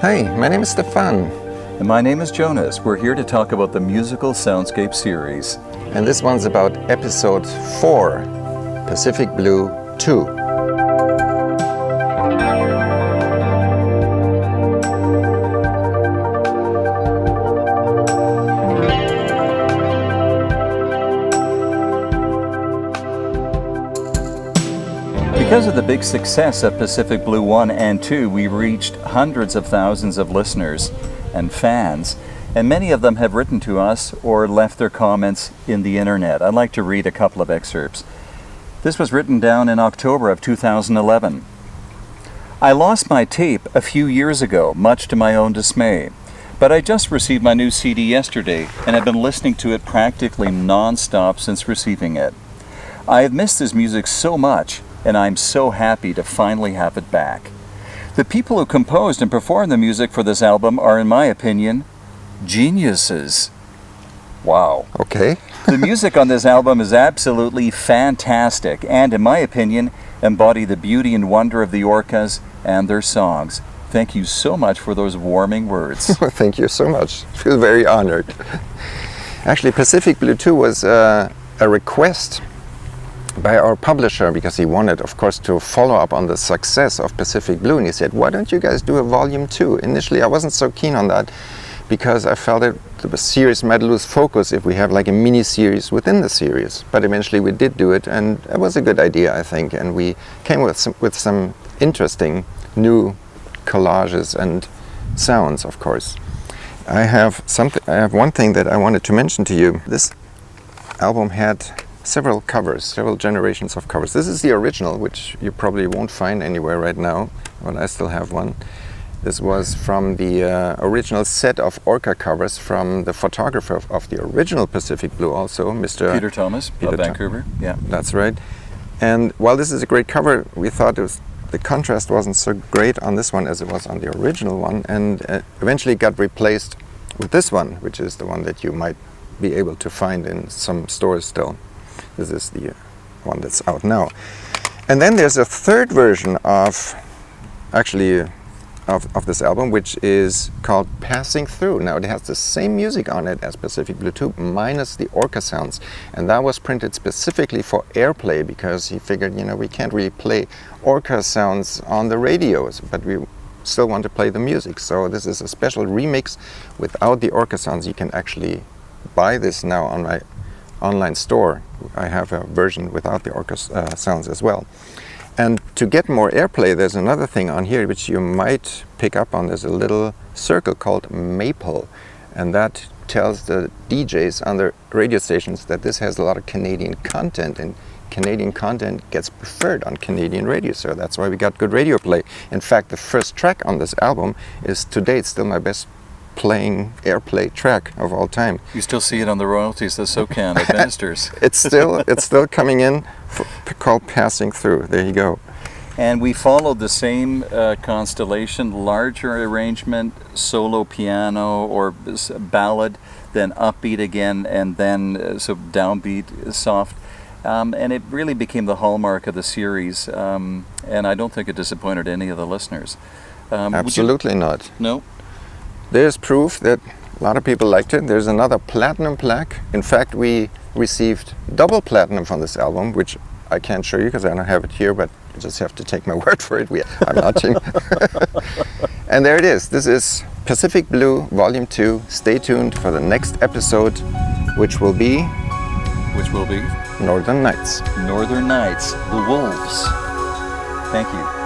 Hi, my name is Stefan. And my name is Jonas. We're here to talk about the Musical Soundscapes series. And this one's about episode 4, Pacific Blue 2. Because of the big success of Pacific Blue 1 and 2, we reached hundreds of thousands of listeners and fans, and many of them have written to us or left their comments in the internet. I'd like to read a couple of excerpts. This was written down in October of 2011. I lost my tape a few years ago, much to my own dismay, but I just received my new CD yesterday and have been listening to it practically non-stop since receiving it. I have missed this music so much, and I'm so happy to finally have it back. The people who composed and performed the music for this album are, in my opinion, geniuses. Wow. Okay. The music on this album is absolutely fantastic and, in my opinion, embody the beauty and wonder of the orcas and their songs. Thank you so much for those warming words. Thank you so much. I feel very honored. Actually, Pacific Blue 2 was a request by our publisher, because he wanted, of course, to follow up on the success of Pacific Blue, and he said, why don't you guys do a volume 2? Initially I wasn't so keen on that because I felt that the series might lose focus if we have like a mini series within the series, but eventually we did do it, and it was a good idea, I think, and we came with some interesting new collages and sounds, of course. I have one thing that I wanted to mention to you. This album had several covers, several generations of covers. This is the original, which you probably won't find anywhere right now, but I still have one. This was from the original set of orca covers from the photographer of the original Pacific Blue also, Mr. Peter Thomas of Vancouver. Yeah, that's right. And while this is a great cover, we thought the contrast wasn't so great on this one as it was on the original one, and eventually got replaced with this one, which is the one that you might be able to find in some stores still. This is the one that's out now. And then there's a third version of this album, which is called Passing Through. Now it has the same music on it as Pacific Blue 2, minus the orca sounds. And that was printed specifically for airplay, because he figured, we can't really play orca sounds on the radios, but we still want to play the music. So this is a special remix without the orca sounds. You can actually buy this now on my online store. I have a version without the orca sounds as well. And to get more airplay, there's another thing on here which you might pick up on. There's a little circle called Maple, and that tells the DJs on the radio stations that this has a lot of Canadian content, and Canadian content gets preferred on Canadian radio, so that's why we got good radio play. In fact, the first track on this album is to date still my best playing airplay track of all time. You still see it on the royalties that SOCAN administers. It's still coming in, called Passing Through. There you go. And we followed the same constellation: larger arrangement, solo piano or ballad, then upbeat again, and then so downbeat, soft. And it really became the hallmark of the series, and I don't think it disappointed any of the listeners. Absolutely not. No? There's proof that a lot of people liked it. There's another platinum plaque. In fact, we received double platinum from this album, which I can't show you because I don't have it here, but you just have to take my word for it. I'm notching. And there it is. This is Pacific Blue Volume 2. Stay tuned for the next episode, which will be Northern Nights. Northern Nights, the Wolves. Thank you.